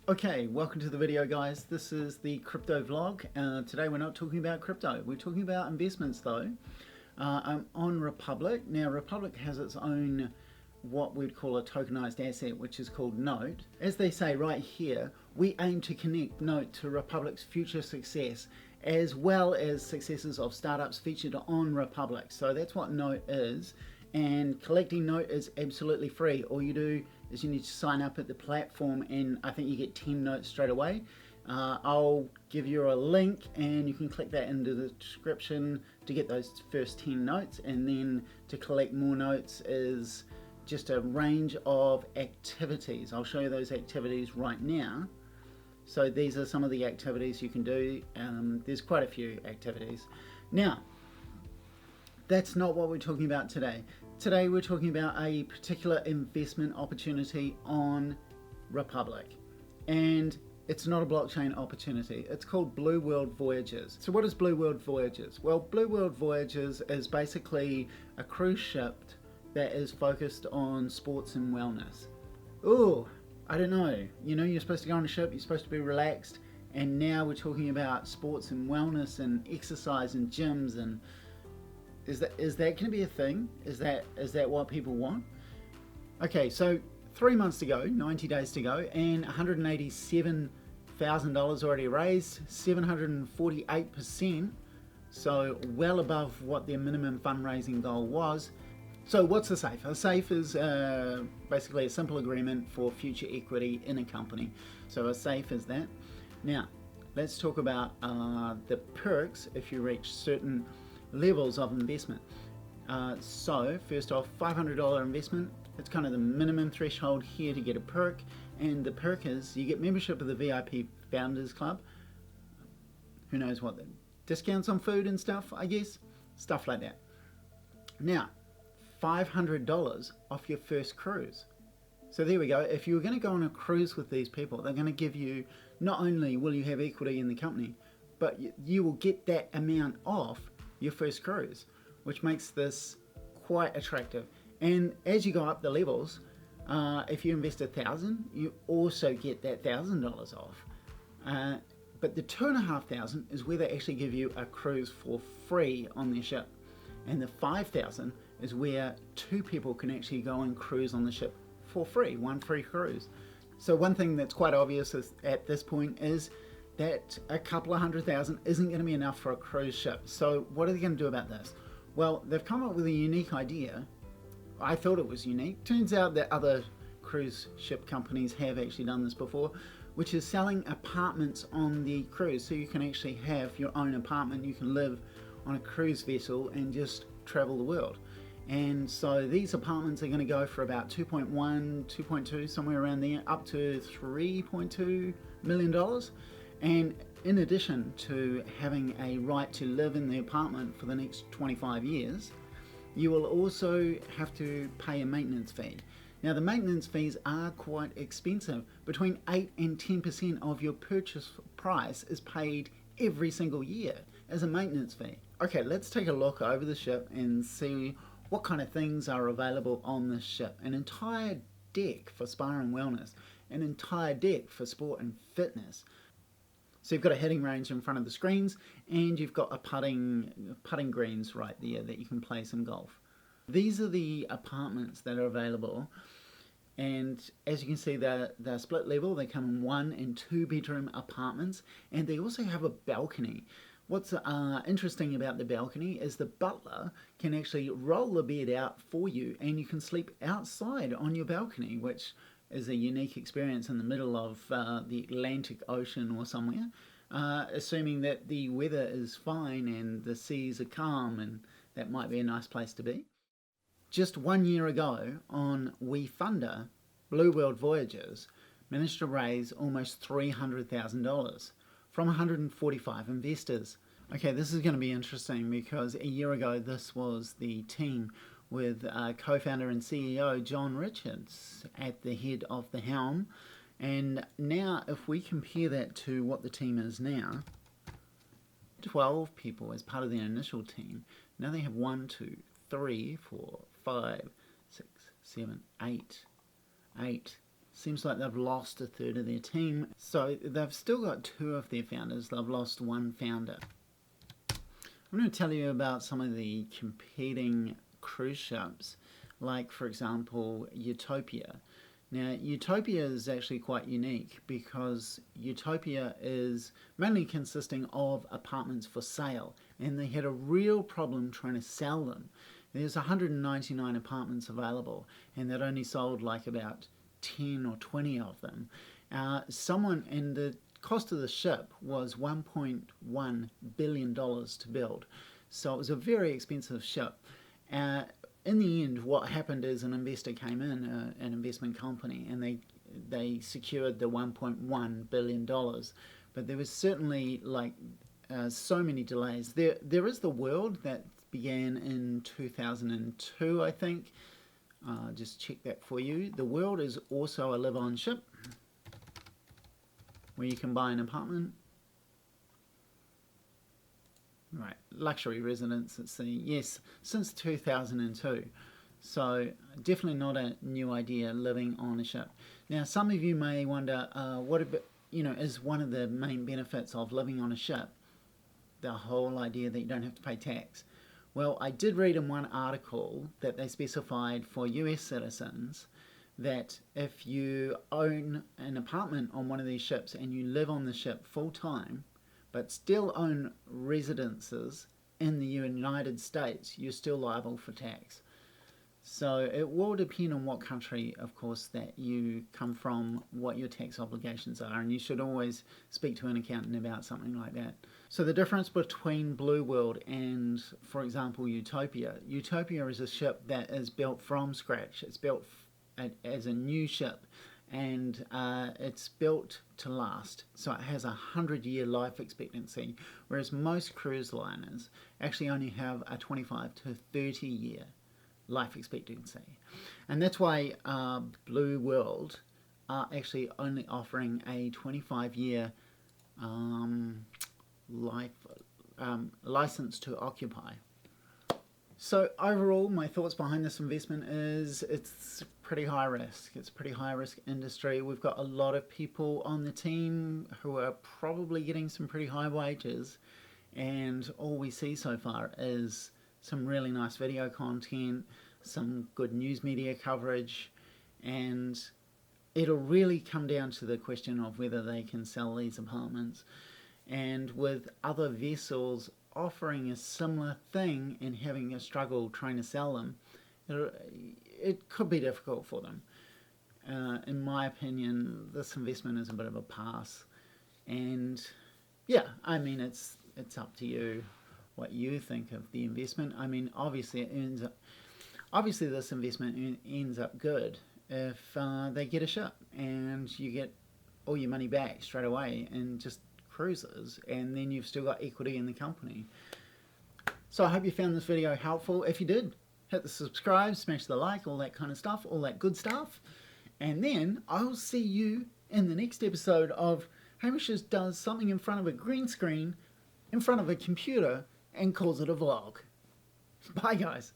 Okay, welcome to the video, guys. This is the crypto vlog. Today we're not talking about crypto. We're talking about investments though. I'm on Republic. Now Republic has its own what we'd call a tokenized asset, which is called Note. As they say right here, we aim to connect Note to Republic's future success as well as successes of startups featured on Republic. So that's what Note is. And collecting Note is absolutely free. All you do is you need to sign up at the platform, and I think you get 10 notes straight away. I'll give you a link and you can click that into the description to get those first 10 notes, and then to collect more notes is just a range of activities. I'll show you those activities right now. So these are some of the activities you can do. There's quite a few activities. Now, that's not what we're talking about today. Today we're talking about a particular investment opportunity on Republic, and it's not a blockchain opportunity. It's called Blue World Voyages. So what is Blue World Voyages? Well, Blue World Voyages is basically a cruise ship that is focused on sports and wellness. Ooh, I don't know. You know, you're supposed to go on a ship, you're supposed to be relaxed, and now we're talking about sports and wellness and exercise and gyms. And is that going to be a thing? Is that what people want? Okay, so 3 months to go, 90 days to go, and $187,000 already raised, 748%, so well above what their minimum fundraising goal was. So what's a SAFE? A SAFE is basically a simple agreement for future equity in a company. So a SAFE is that. Now, let's talk about the perks if you reach certain levels of investment. So first off, $500 investment. It's kind of the minimum threshold here to get a perk, and the perk is you get membership of the VIP Founders Club. Who knows what, the discounts on food and stuff, I guess, stuff like that. Now, $500 off your first cruise. So there we go. If you were going to go on a cruise with these people, they're going to give you, not only will you have equity in the company, but you will get that amount off your first cruise, which makes this quite attractive. And as you go up the levels, if you invest $1,000, you also get that $1,000 off. But the $2,500 is where they actually give you a cruise for free on their ship, and the $5,000 is where two people can actually go and cruise on the ship for free, one free cruise. So one thing that's quite obvious at this point is that a couple of $100,000 isn't going to be enough for a cruise ship. So what are they going to do about this? Well, they've come up with a unique idea. I thought it was unique. Turns out that other cruise ship companies have actually done this before, which is selling apartments on the cruise. So you can actually have your own apartment. You can live on a cruise vessel and just travel the world. And so these apartments are going to go for about 2.1, 2.2, somewhere around there, up to $3.2 million. And in addition to having a right to live in the apartment for the next 25 years, you will also have to pay a maintenance fee. Now the maintenance fees are quite expensive. Between 8 and 10% of your purchase price is paid every single year as a maintenance fee. Okay, let's take a look over the ship and see what kind of things are available on this ship. An entire deck for spa and wellness, an entire deck for sport and fitness. So you've got a hitting range in front of the screens, and you've got a putting greens right there that you can play some golf. These are the apartments that are available, and as you can see, they're split level. They come in 1 and 2 bedroom apartments, and they also have a balcony. What's interesting about the balcony is the butler can actually roll the bed out for you, and you can sleep outside on your balcony, which is a unique experience in the middle of the Atlantic Ocean or somewhere, assuming that the weather is fine and the seas are calm, and that might be a nice place to be. Just 1 year ago on WeFunder, Blue World Voyages managed to raise almost $300,000 from 145 investors. Okay, this is going to be interesting because a year ago this was the team with co-founder and CEO John Richards at the head of the helm. And now if we compare that to what the team is now, 12 people as part of their initial team. Now they have 1, 2, 3, 4, 5, 6, 7, 8 Seems like they've lost a third of their team. So they've still got 2 of their founders. They've lost 1 founder. I'm going to tell you about some of the competing cruise ships, like for example Utopia. Now Utopia is actually quite unique because Utopia is mainly consisting of apartments for sale, and they had a real problem trying to sell them. There's 199 apartments available, and they'd only sold like about 10 or 20 of them. And the cost of the ship was $1.1 billion to build, so it was a very expensive ship. In the end, what happened is an investor came in, an investment company, and they secured the $1.1 billion. But there was certainly like so many delays. There is the World that began in 2002, I think. Just check that for you. The World is also a live-on ship where you can buy an apartment. Right, luxury residence, it's yes, since 2002. So definitely not a new idea, living on a ship. Now some of you may wonder, what about, is one of the main benefits of living on a ship the whole idea that you don't have to pay tax? Well, I did read in one article that they specified for US citizens that if you own an apartment on one of these ships and you live on the ship full time, but still own residences in the United States, you're still liable for tax. So it will depend on what country, of course, that you come from, what your tax obligations are, and you should always speak to an accountant about something like that. So the difference between Blue World and, for example, Utopia. Utopia is a ship that is built from scratch. It's built as a new ship, and it's built to last. So it has a 100-year life expectancy, whereas most cruise liners actually only have a 25 to 30-year life expectancy. And that's why Blue World are actually only offering a 25-year license to occupy. So overall, my thoughts behind this investment is it's pretty high risk. It's a pretty high risk industry. We've got a lot of people on the team who are probably getting some pretty high wages, and all we see so far is some really nice video content, some good news media coverage, and it'll really come down to the question of whether they can sell these apartments. And with other vessels offering a similar thing and having a struggle trying to sell them, it could be difficult for them. In my opinion, this investment is a bit of a pass. And yeah, I mean, it's up to you what you think of the investment. I mean, obviously this investment ends up good if they get a ship and you get all your money back straight away and just cruises, and then you've still got equity in the company. So I hope you found this video helpful. If you did, hit the subscribe, smash the like, all that kind of stuff, all that good stuff. And then I'll see you in the next episode of Hamish does something in front of a green screen, in front of a computer, and calls it a vlog. Bye guys.